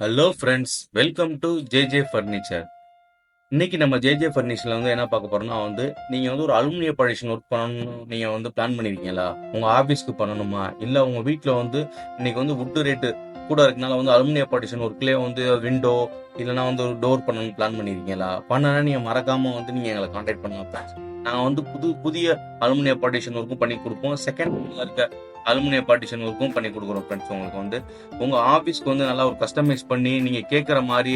Hello friends, welcome to JJ furniture. இன்னைக்கு நம்ம JJ ஃபர்னிச்சர்ல என்ன பார்க்க போறோம்னா நீங்க ஒரு அலுமினிய பாலிஷிங் ஒர்க் பண்ணணும் நீங்க பிளான் பண்ணிருக்கீங்களா? உங்க ஆபீஸ்க்கு பண்ணணுமா? இல்ல உங்க வீட்ல இன்னைக்கு வுட் ரேட்டு கூட இருக்கனால அலுமினிய பார்ட்டிஷன் ஒர்க்லயே விண்டோ இல்லைன்னா ஒரு டோர் பண்ணணும்னு பிளான் பண்ணிருக்கீங்களா? பண்ணனா நீங்க மறக்காம நீங்க எங்களை கான்டாக்ட் பண்ணலாம். நாங்க புதிய அலுமினிய பார்ட்டிஷன் ஒர்க்கும் பண்ணி கொடுப்போம். செகண்ட் இருக்க அலுமினிய பார்ட்டிஷன் ஒர்க்கும் பண்ணி கொடுக்குறோம் ஃப்ரெண்ட்ஸ். உங்களுக்கு உங்க ஆபீஸ்க்கு நல்லா ஒரு கஸ்டமைஸ் பண்ணி நீங்க கேட்குற மாதிரி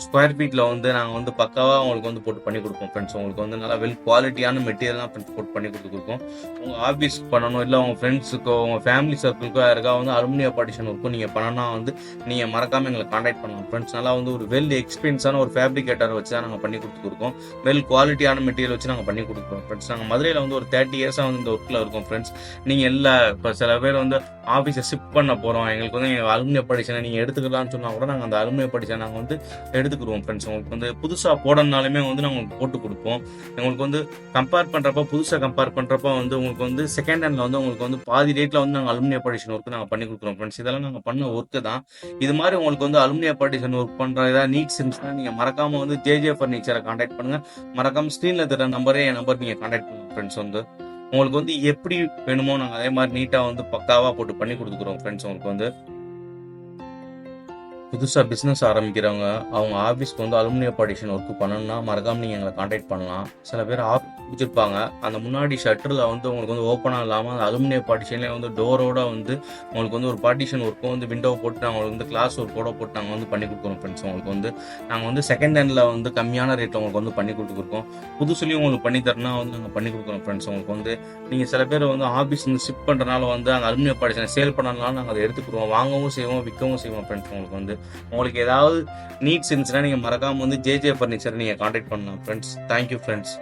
ஸ்கொயர் ஃபீட்ல நாங்க பக்காவா உங்களுக்கு போட்டு பண்ணி கொடுப்போம் ஃப்ரெண்ட்ஸ். உங்களுக்கு நல்லா வெல் குவாலிட்டியான மெட்டீரியல்லாம் போட்டு பண்ணி கொடுத்துருக்கோம். உங்க ஆபீஸ்க்கு பண்ணணும், இல்லை உங்க ஃப்ரெண்ட்ஸுக்கோ உங்க ஃபேமிலி சர்க்கிளுக்கோ யாருக்கா அலுமினிய பார்ட்டிஷன் ஒர்க்கும் நீங்க பண்ணனா நீங்க மறக்காம எங்களை கான்டாக்ட் பண்ணலாம் ஃப்ரெண்ட்ஸ். நல்லா ஒரு வெல் எக்ஸ்பீரியன்ஸான ஒரு ஃபேப்ரிகேட்டர் வச்சு தான் நாங்கள் பண்ணி கொடுத்துருக்கோம். வெல் குவாலிட்டியான மெட்டீரியல் வச்சு நாங்கள் பண்ணி கொடுக்குறோம் ஃப்ரெண்ட்ஸ். நாங்கள் மதுரையில் ஒரு 30 இயர்ஸாக இந்த ஒர்க்கில் இருக்கோம் ஃப்ரெண்ட்ஸ். நீங்கள் எல்லா இப்போ சில பேர் ஆஃபீஸை ஷிஃப்ட் பண்ண போகிறோம், எங்களுக்கு எங்கள் அலுமினிய பார்ட்டிஷனை நீங்கள் எடுத்துக்கலாம்னு சொன்னால் கூட நாங்கள் அந்த அலுமினிய பார்ட்டிஷனை நாங்கள் எடுத்துக்கிடுவோம் ஃப்ரெண்ட்ஸ். உங்களுக்கு புதுசாக போடனாலுமே நாங்கள் உங்களுக்கு போட்டு கொடுப்போம். உங்களுக்கு கம்பேர் பண்ணுறப்ப புதுசாக கம்பேர் பண்ணுறப்ப உங்களுக்கு செகண்ட் ஹேண்டில் உங்களுக்கு பாதி ரேட்டில் நாங்கள் அலுமினிய பார்ட்டிஷன் ஒர்க்கு நாங்கள் பண்ணி கொடுக்குறோம் ஃப்ரெண்ட்ஸ். இதெல்லாம் நாங்கள் பண்ண ஒர்க்கு தான். இது மாதிரி உங்களுக்கு அலுமினிய பார்ட்டிஷன் ஒர்க் பண்ணுற ஏதாவது நீட்ஸ் இருந்துச்சுன்னா நீங்கள் மறக்காம ஜேஜே ஃபர்னிச்சரை கான்டாக்ட் பண்ணுங்க. மறக்காம ஸ்க்ரீனில் தர நம்பரே என் நம்பர் நீங்கள் கான்டாக்ட் பண்ணுங்க ஃப்ரெண்ட்ஸ். உங்களுக்கு எப்படி வேணுமோ நாங்கள் அதே மாதிரி நீட்டாக பக்காவாக போட்டு பண்ணி கொடுத்துக்குறோம் ஃப்ரெண்ட்ஸ். உங்களுக்கு புதுசாக பிஸ்னஸ் ஆரம்பிக்கிறவங்க அவங்க ஆஃபீஸ்க்கு அலுமினிய பார்ட்டிஷன் ஒர்க் பண்ணணும்னா மறக்காம நீங்கள் எங்களை கான்டாக்ட் பண்ணலாம். சில பேர் ஆஃபீஸ் பிடிச்சிருப்பாங்க, அந்த முன்னாடி ஷட்டரில் உங்களுக்கு ஓப்பனாக இல்லாமல் அந்த அலுமினிய பார்ட்டிஷன்லேயே டோரோட உங்களுக்கு ஒரு பார்ட்டிஷன் ஒர்க்கும் விண்டோ போட்டு நாங்கள் கிளாஸ் ஒர்க்கோட போட்டு நாங்கள் பண்ணி கொடுக்குறோம் ஃப்ரெண்ட்ஸ். உங்களுக்கு நாங்கள் செகண்ட் ஹேண்டில் கம்மியான ரேட்டில் உங்களுக்கு பண்ணி கொடுத்துருக்கோம். புதுசுலேயும் உங்களுக்கு பண்ணி தரனா நாங்கள் பண்ணி கொடுக்குறோம் ஃப்ரெண்ட்ஸ். உங்களுக்கு நீங்கள் சில பேர் ஆஃபீஸ் ஷிஃப்ட் பண்ணுறனால அந்த அலுமினிய பார்ட்டிஷனை சேல் பண்ணனாலும் நாங்கள் அதை எடுத்துக்கிறோம், வாங்கவும் செய்வோம், விற்கவும் செய்வோம் ஃப்ரெண்ட்ஸ். உங்களுக்கு ஏதாவது நீட்ஸ் இருந்துச்சுன்னா நீங்கள் மறக்காம ஜேஜே ஃபர்னிச்சர் நீங்கள் கான்டாக்ட் பண்ணலாம் ஃப்ரெண்ட்ஸ். Thank you friends.